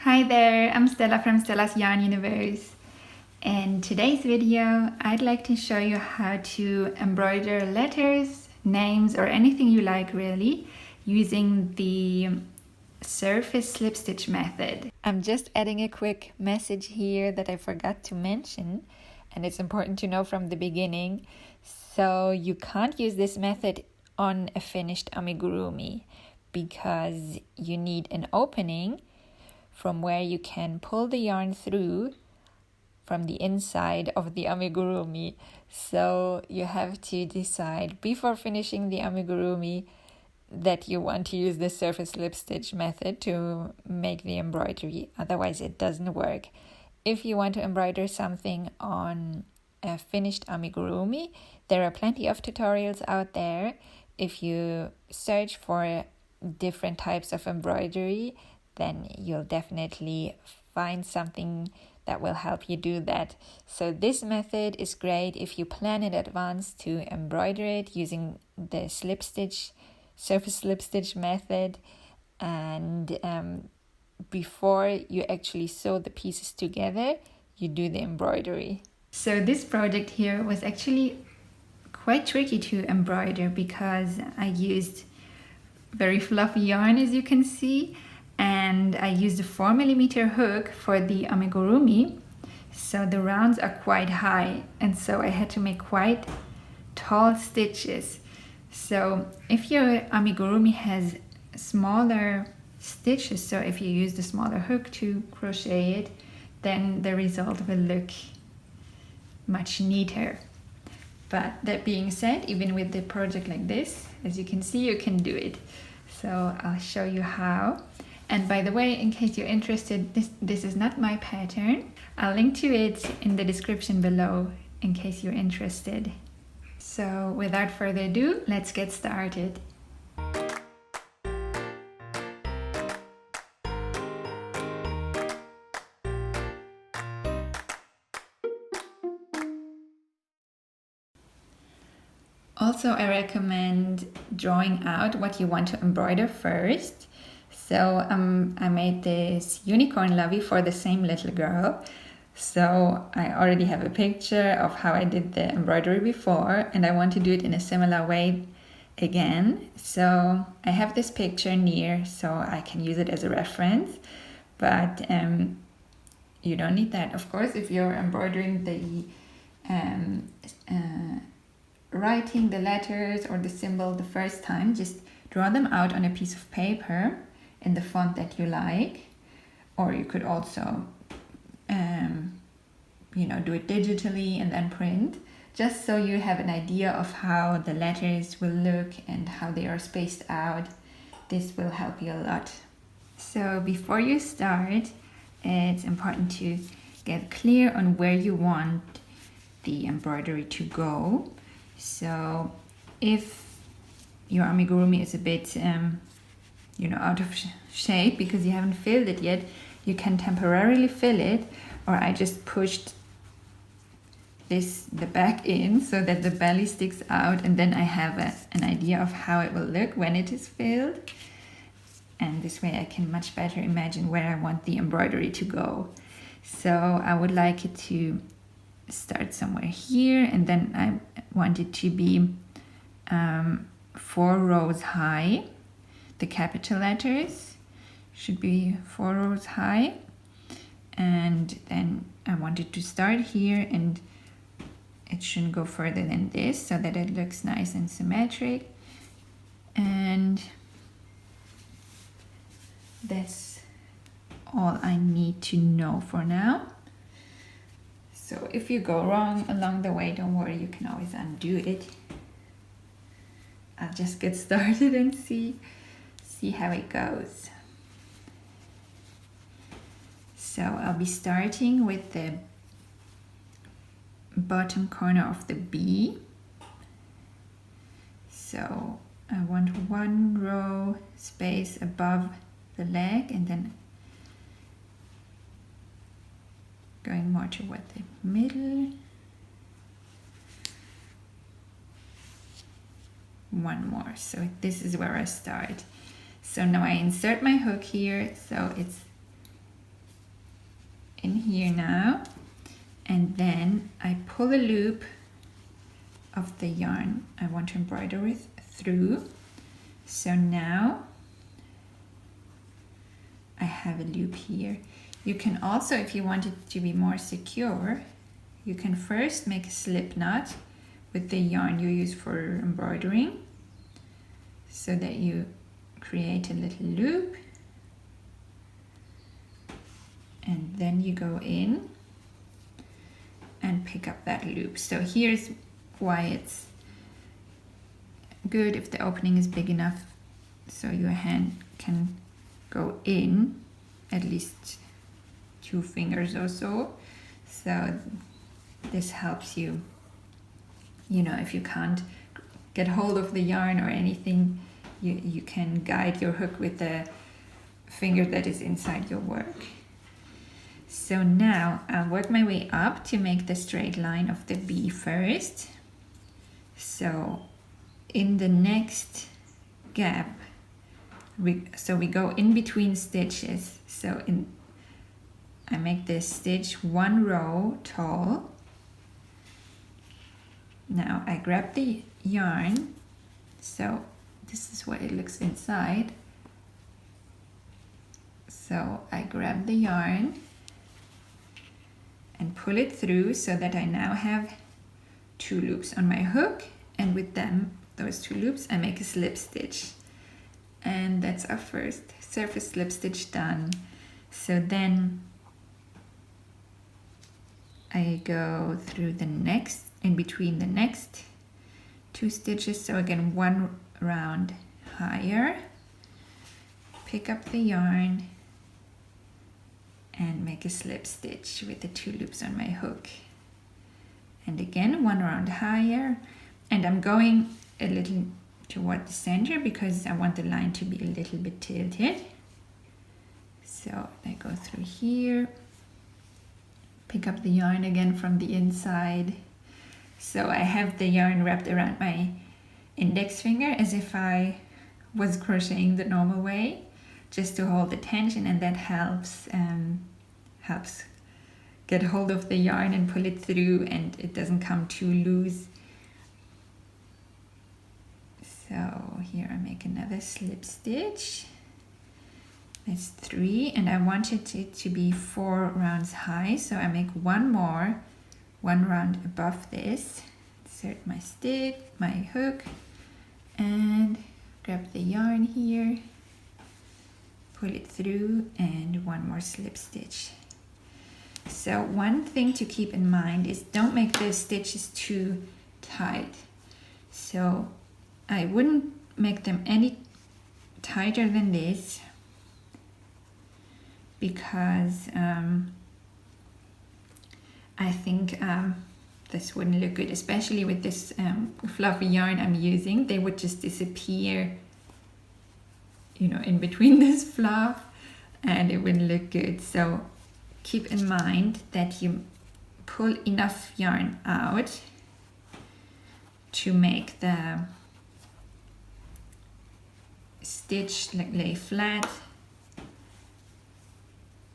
Hi there, I'm Stella from Stella's Yarn Universe. In today's video, I'd like to show you how to embroider letters, names, or anything you like really, using the surface slip stitch method. I'm just adding a quick message here that I forgot to mention, and it's important to know from the beginning. So you can't use this method on a finished amigurumi because you need an opening from where you can pull the yarn through from the inside of the amigurumi. So you have to decide before finishing the amigurumi that you want to use the surface slip stitch method to make the embroidery. Otherwise it doesn't work. If you want to embroider something on a finished amigurumi, there are plenty of tutorials out there. If you search for different types of embroidery, then you'll definitely find something that will help you do that. So this method is great if you plan in advance to embroider it using the surface slip stitch method, and before you actually sew the pieces together, you do the embroidery. So this project here was actually quite tricky to embroider because I used very fluffy yarn, as you can see, and I used a 4mm hook for the amigurumi, so the rounds are quite high, and so I had to make quite tall stitches. So if your amigurumi has smaller stitches, so if you use the smaller hook to crochet it, then the result will look much neater. But that being said, even with the project like this, as you can see, you can do it. So I'll show you how. And by the way, in case you're interested, this is not my pattern. I'll link to it in the description below in case you're interested. So without further ado, let's get started. Also, I recommend drawing out what you want to embroider first. So I made this unicorn lovey for the same little girl. So I already have a picture of how I did the embroidery before, and I want to do it in a similar way again. So I have this picture near so I can use it as a reference, but you don't need that. Of course, if you're embroidering the writing the letters or the symbol the first time, just draw them out on a piece of paper in the font that you like, or you could also do it digitally and then print, just so you have an idea of how the letters will look and how they are spaced out. This will help you a lot. So before you start, it's important to get clear on where you want the embroidery to go. So if your amigurumi is a bit out of shape because you haven't filled it yet, you can temporarily fill it, or I just pushed the back in so that the belly sticks out, and then I have an idea of how it will look when it is filled, and this way I can much better imagine where I want the embroidery to go. So I would like it to start somewhere here, and then I want it to be 4 rows high. The capital letters should be 4 rows high, and then I want it to start here, and it shouldn't go further than this so that it looks nice and symmetric. And that's all I need to know for now. So if you go wrong along the way, don't worry, you can always undo it. I'll just get started and see how it goes. So I'll be starting with the bottom corner of the B. So I want 1 row space above the leg, and then going more toward the middle. 1 more. So this is where I start. So now I insert my hook here, so it's here now, and then I pull a loop of the yarn I want to embroider with through. So now I have a loop here. You can also, if you want it to be more secure, you can first make a slip knot with the yarn you use for embroidering, so that you create a little loop, and then you go in and pick up that loop. So here's why it's good if the opening is big enough so your hand can go in at least 2 fingers or so. So this helps you, you know, if you can't get hold of the yarn or anything, you can guide your hook with the finger that is inside your work. So now I'll work my way up to make the straight line of the V first. So in the next gap, we go in between stitches. So I make this stitch 1 row tall. Now I grab the yarn. So this is what it looks inside. So I grab the yarn and pull it through so that I now have 2 loops on my hook, and with those 2 loops I make a slip stitch, and that's our first surface slip stitch done. So then I go through the next, in between the next 2 stitches, so again 1 round higher, pick up the yarn and make a slip stitch with the 2 loops on my hook, and again 1 round higher, and I'm going a little toward the center because I want the line to be a little bit tilted. So I go through here, pick up the yarn again from the inside. So I have the yarn wrapped around my index finger as if I was crocheting the normal way, just to hold the tension, and that helps get hold of the yarn and pull it through, and it doesn't come too loose. So here I make another slip stitch. That's 3, and I wanted it to be 4 rounds high, so I make 1 round above this. Insert my stick, my hook, and grab the yarn here, pull it through, and 1 more slip stitch. So one thing to keep in mind is don't make the stitches too tight. So I wouldn't make them any tighter than this, because I think this wouldn't look good, especially with this fluffy yarn I'm using. They would just disappear, you know, in between this fluff, and it wouldn't look good. So keep in mind that you pull enough yarn out to make the stitch lay flat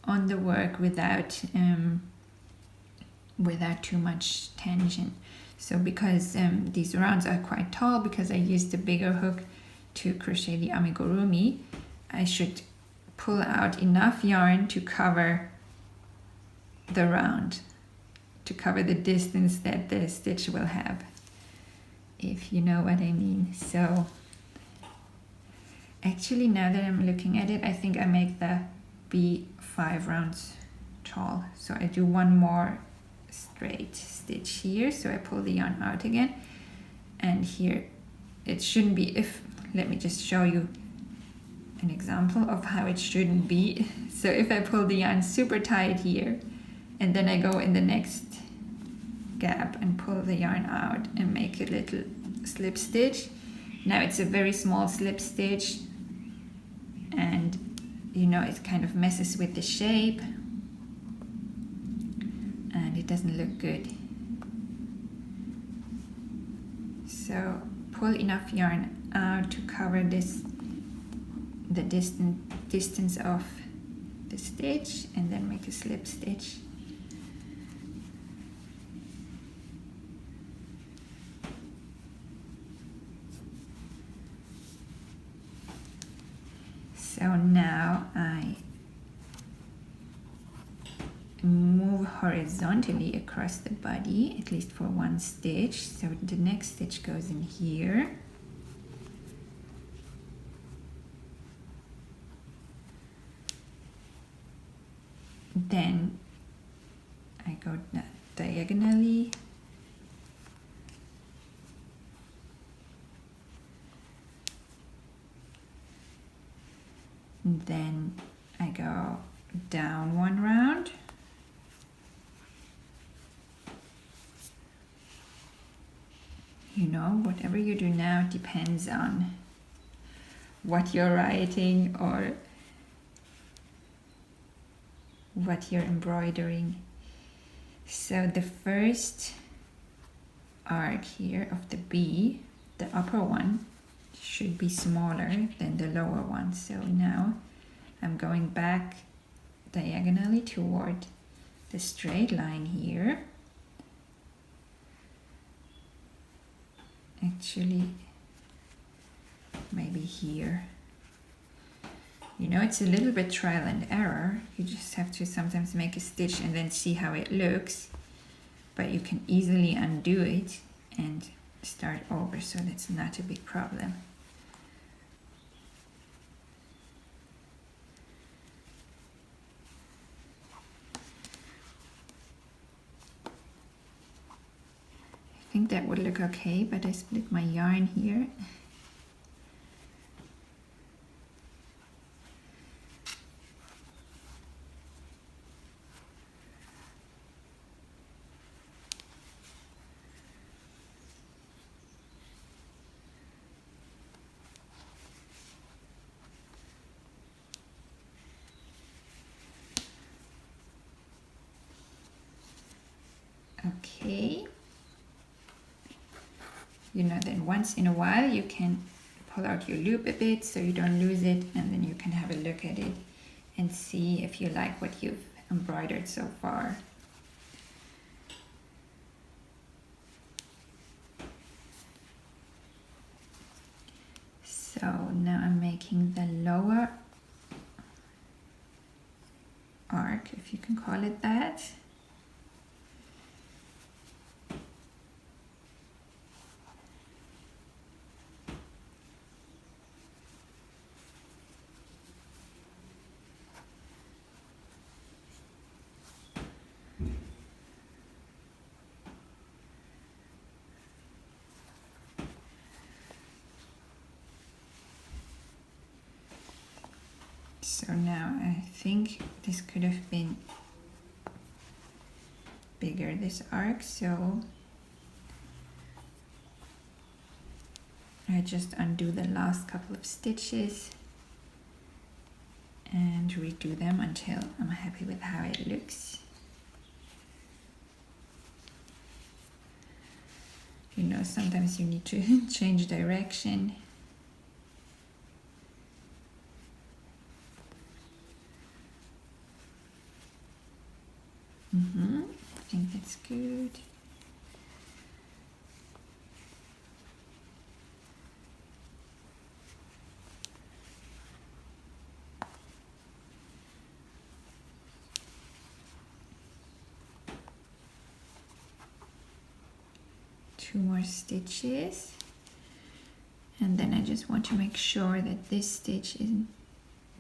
on the work without too much tension. So because these rounds are quite tall, because I used a bigger hook to crochet the amigurumi, I should pull out enough yarn to cover the round, to cover the distance that the stitch will have, if you know what I mean. So actually, now that I'm looking at it, I think I make the V 5 rounds tall. So I do 1 more straight stitch here, so I pull the yarn out again, and here it shouldn't be, let me just show you an example of how it shouldn't be. So if I pull the yarn super tight here, and then I go in the next gap and pull the yarn out and make a little slip stitch, now it's a very small slip stitch, and you know, it kind of messes with the shape and it doesn't look good. So pull enough yarn out to cover the distance of the stitch, and then make a slip stitch. move horizontally across the body, at least for one stitch. So the next stitch goes in here. Then I go diagonally. And then I go down one round. You know, whatever you do now depends on what you're writing or what you're embroidering. So the first arc here of the B, the upper one, should be smaller than the lower one. So now I'm going back diagonally toward the straight line here. Actually, maybe here. You know, it's a little bit trial and error. You just have to sometimes make a stitch and then see how it looks. But you can easily undo it and start over, so that's not a big problem. I think that would look okay, but I split my yarn here. Okay. You know, then once in a while you can pull out your loop a bit so you don't lose it, and then you can have a look at it and see if you like what you've embroidered so far. So now I'm making the lower arc, if you can call it that. So now I think this could have been bigger, this arc, so I just undo the last couple of stitches and redo them until I'm happy with how it looks. You know, sometimes you need to change direction. I think that's good. Two more stitches, and then I just want to make sure that this stitch isn't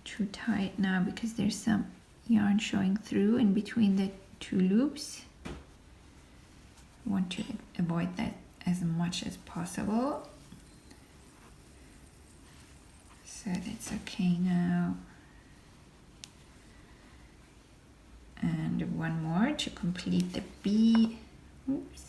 too tight now, because there's some yarn showing through in between the two loops. I want to avoid that as much as possible. So that's okay now. And one more to complete the B. Oops.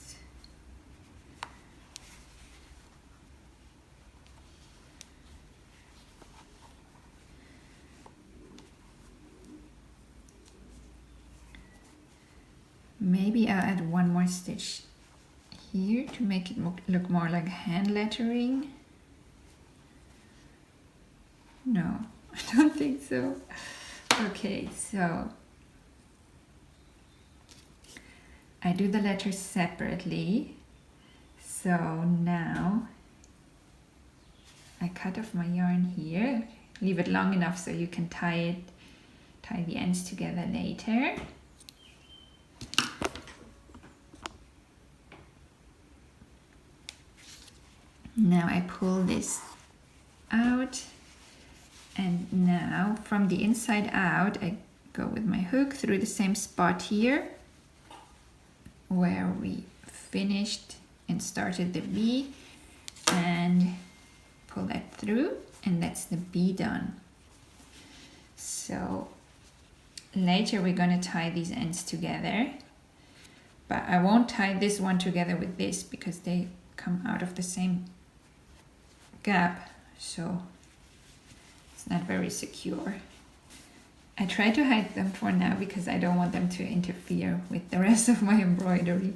Maybe I'll add one more stitch here to make it look more like hand lettering. No, I don't think so. Okay, so I do the letters separately. So now I cut off my yarn here, leave it long enough so you can tie the ends together later. Now I pull this out, and now from the inside out I go with my hook through the same spot here where we finished and started the bee, and pull that through, and that's the bee done. So later we're going to tie these ends together, but I won't tie this one together with this because they come out of the same gap, so it's not very secure. I try to hide them for now because I don't want them to interfere with the rest of my embroidery.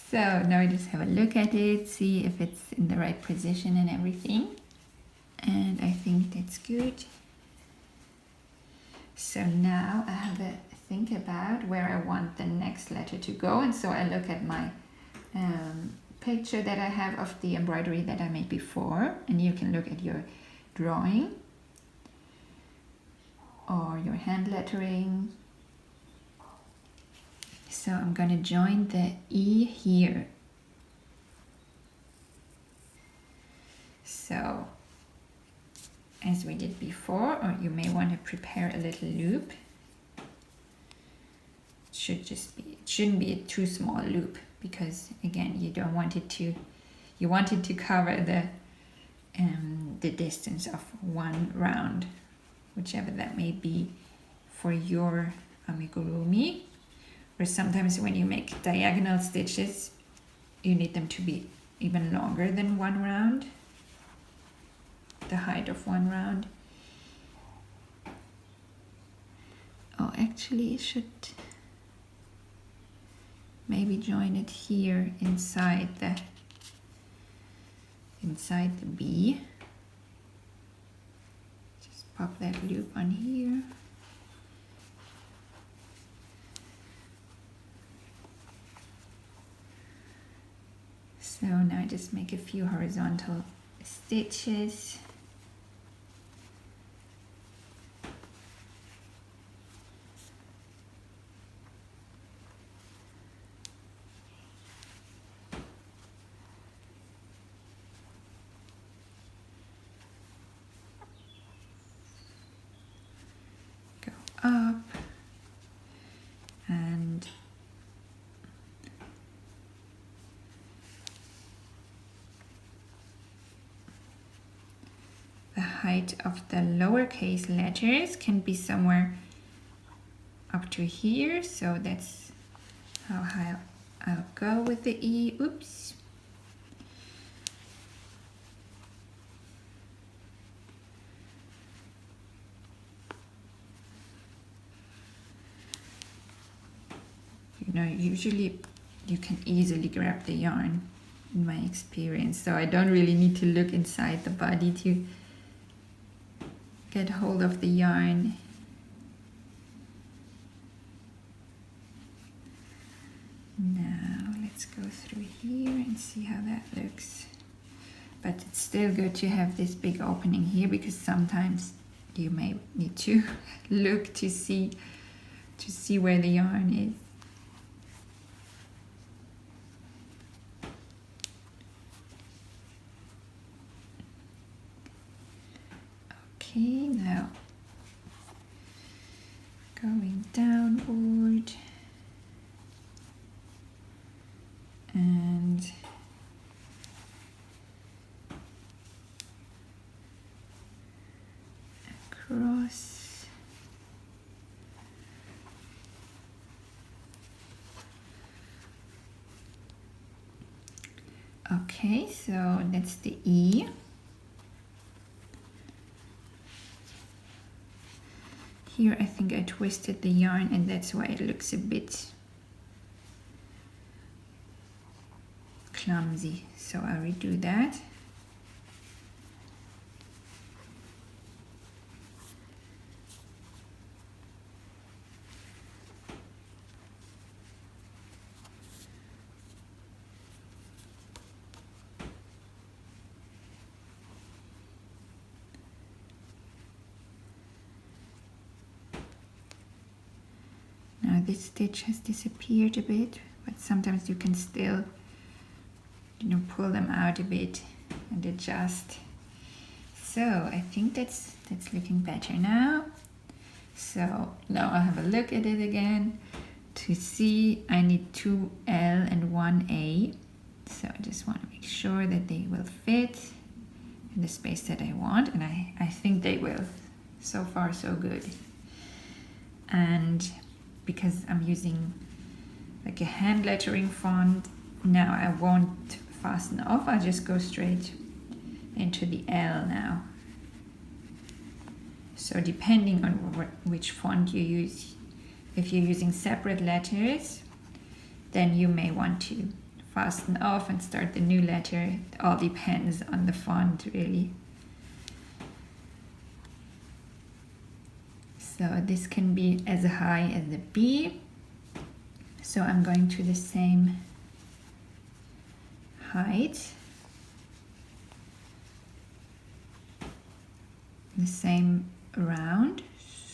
So now I just have a look at it, see if it's in the right position and everything, and I think that's good. So now I have a think about where I want the next letter to go, and so I look at my picture that I have of the embroidery that I made before, and you can look at your drawing or your hand lettering. So I'm going to join the E here. So as we did before, or you may want to prepare a little loop. It shouldn't be a too small loop, because again, you don't want it to, you want it to cover the distance of one round, whichever that may be for your amigurumi. Or sometimes when you make diagonal stitches, you need them to be even longer than one round, the height of one round. Oh, actually, it should maybe join it here inside the bee. Just pop that loop on here. So now I just make a few horizontal stitches. Go up and the height of the lowercase letters can be somewhere up to here, so that's how high I'll go with the E. Oops. You know, usually you can easily grab the yarn in my experience, so I don't really need to look inside the body to get hold of the yarn. Now let's go through here and see how that looks. But it's still good to have this big opening here, because sometimes you may need to look to see where the yarn is. Okay, now going downward and across. Okay, so that's the E. Here I think I twisted the yarn, and that's why it looks a bit clumsy, so I'll redo that. Now this stitch has disappeared a bit, but sometimes you can still, you know, pull them out a bit and adjust. So I think that's looking better now. So now I'll have a look at it again. To see, I need 2 L and 1 A. So I just want to make sure that they will fit in the space that I want, and I think they will. So far so good. And because I'm using like a hand lettering font, now I won't fasten off, I'll just go straight into the L now. So depending on which font you use, if you're using separate letters, then you may want to fasten off and start the new letter. It all depends on the font, really. So this can be as high as the B. So I'm going to the same height, the same round,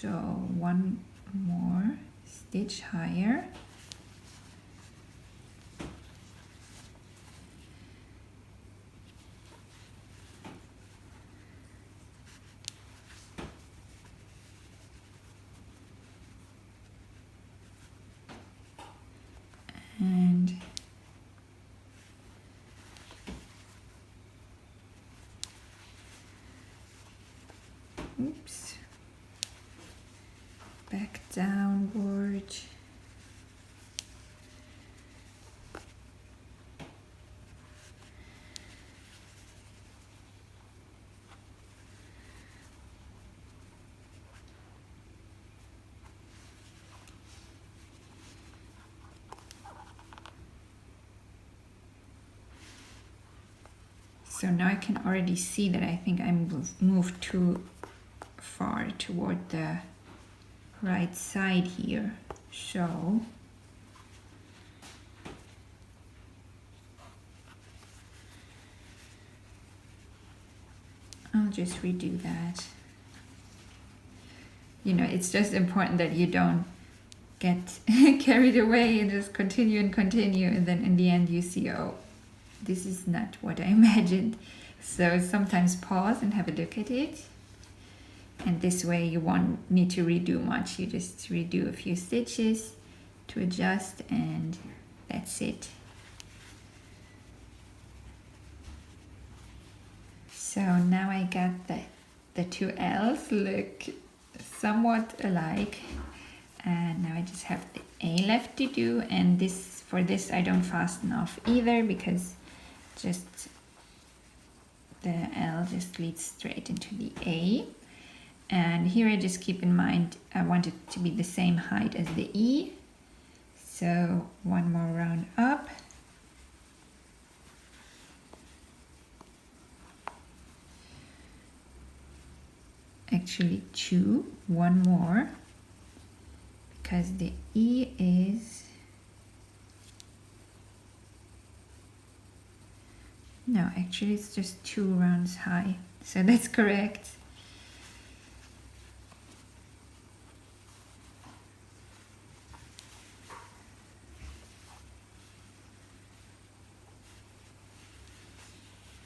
so one more stitch higher. And oops, back downward. So now I can already see that I think I moved too far toward the right side here. So I'll just redo that. You know, it's just important that you don't get carried away and just continue and continue, and then in the end you see, oh, this is not what I imagined. So sometimes pause and have a look at it. And this way you won't need to redo much. You just redo a few stitches to adjust, and that's it. So now I got the two L's look somewhat alike. And now I just have the A left to do, and for this I don't fasten off either, because just the L just leads straight into the A. And here I just keep in mind I want it to be the same height as the E. So one more round up. Actually one more, because the E is, no, actually it's just 2 rounds high, so that's correct.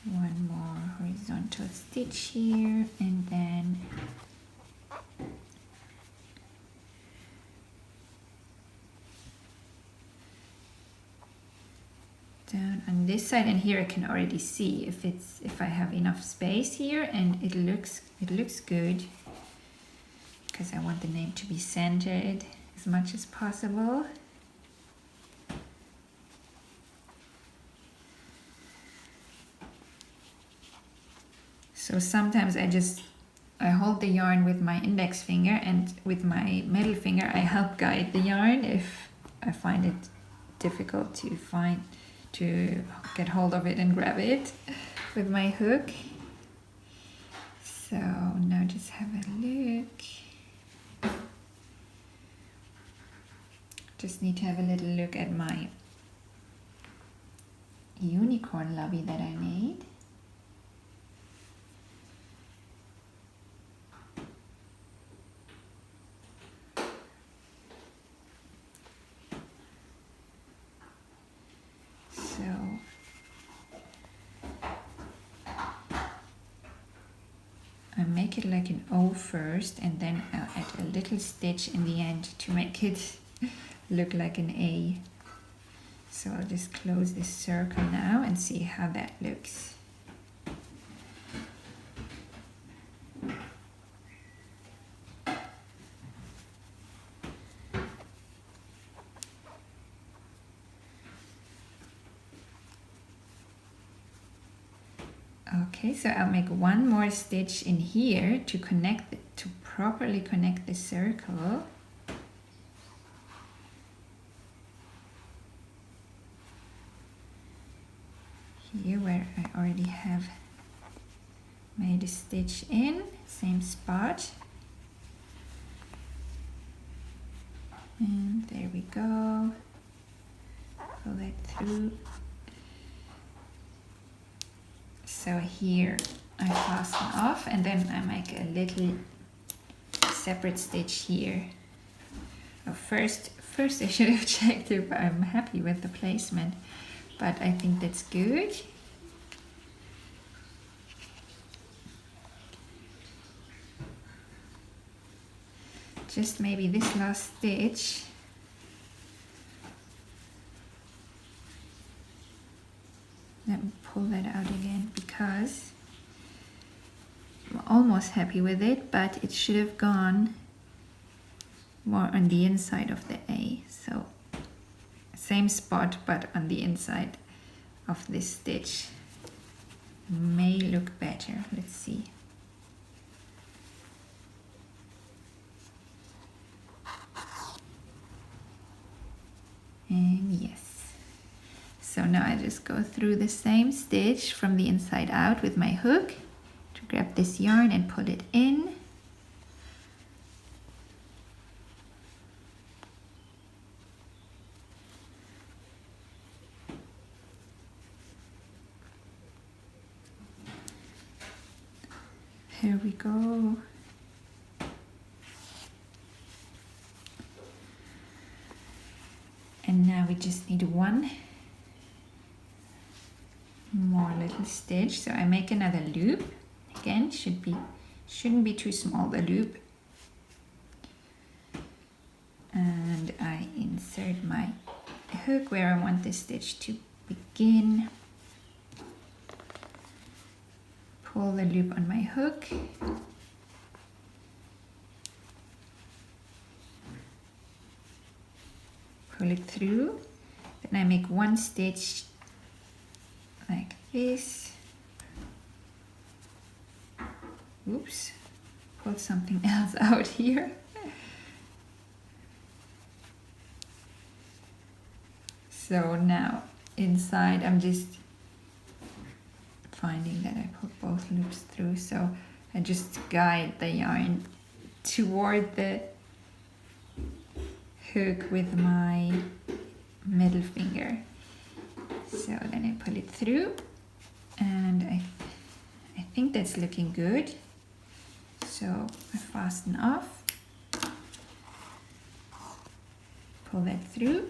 One more horizontal stitch here, and then down on this side, and here I can already see if I have enough space here, and it looks good, because I want the name to be centered as much as possible. So sometimes I hold the yarn with my index finger, and with my middle finger I help guide the yarn if I find it difficult to get hold of it and grab it with my hook. So now just have a look. Just need to have a little look at my unicorn lovey that I made. make it like an O first, and then I'll add a little stitch in the end to make it look like an A. So I'll just close this circle now and see how that looks. Okay, so I'll make one more stitch in here to connect to properly connect the circle. Here where I already have made a stitch in, same spot. And there we go. Pull that through. So here I fasten off, and then I make a little separate stitch here. Oh, first I should have checked if I'm happy with the placement, but I think that's good. Just maybe this last stitch. Let me pull that out again because I'm almost happy with it, but it should have gone more on the inside of the A. So same spot, but on the inside of this stitch may look better. Let's see. And yes. So now I just go through the same stitch from the inside out with my hook to grab this yarn and pull it in. Here we go. And now we just need one more little stitch. So I make another loop. Again, shouldn't be too small, the loop. And I insert my hook where I want the stitch to begin. Pull the loop on my hook. Pull it through. Then I make one stitch like this. Oops, pulled something else out here. So now inside I'm just finding that I put both loops through, so I just guide the yarn toward the hook with my middle finger. So then I pull it through, and I think that's looking good. So I fasten off, pull that through,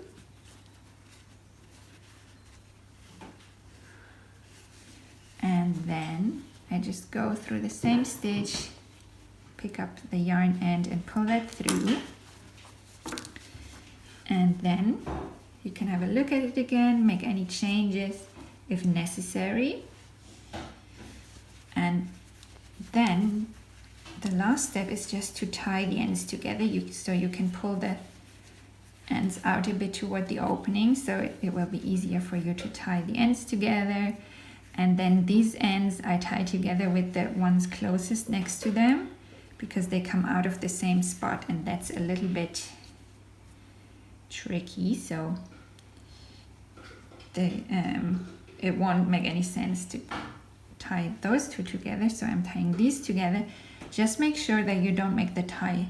and then I just go through the same stitch, pick up the yarn end and pull that through. And then you can have a look at it again, make any changes if necessary. And then the last step is just to tie the ends together, so you can pull the ends out a bit toward the opening, so it will be easier for you to tie the ends together. And then these ends I tie together with the ones closest next to them, because they come out of the same spot, and that's a little bit tricky. So it won't make any sense to tie those two together, so I'm tying these together. Just make sure that you don't make the tie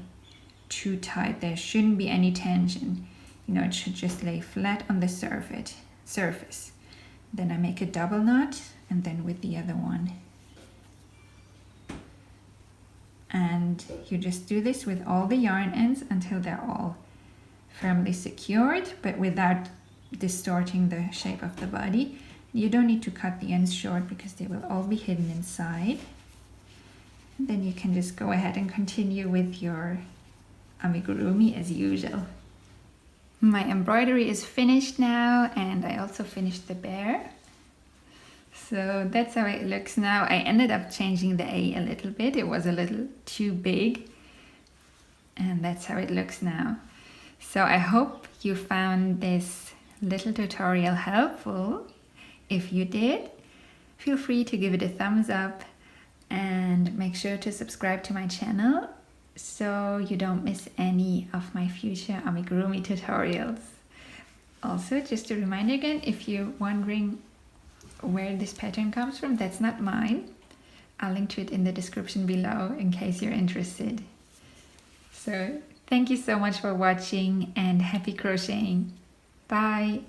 too tight. There shouldn't be any tension. You know, it should just lay flat on the surface. Then I make a double knot, and then with the other one. And you just do this with all the yarn ends until they're all firmly secured, but without distorting the shape of the body. You don't need to cut the ends short because they will all be hidden inside. Then you can just go ahead and continue with your amigurumi as usual. My embroidery is finished now, and I also finished the bear. So that's how it looks now. I ended up changing the A a little bit. It was a little too big. And that's how it looks now. So I hope you found this little tutorial helpful. If you did, feel free to give it a thumbs up and make sure to subscribe to my channel so you don't miss any of my future amigurumi tutorials. Also, just a reminder again, if you're wondering where this pattern comes from, that's not mine. I'll link to it in the description below in case you're interested. So thank you so much for watching and happy crocheting. Bye!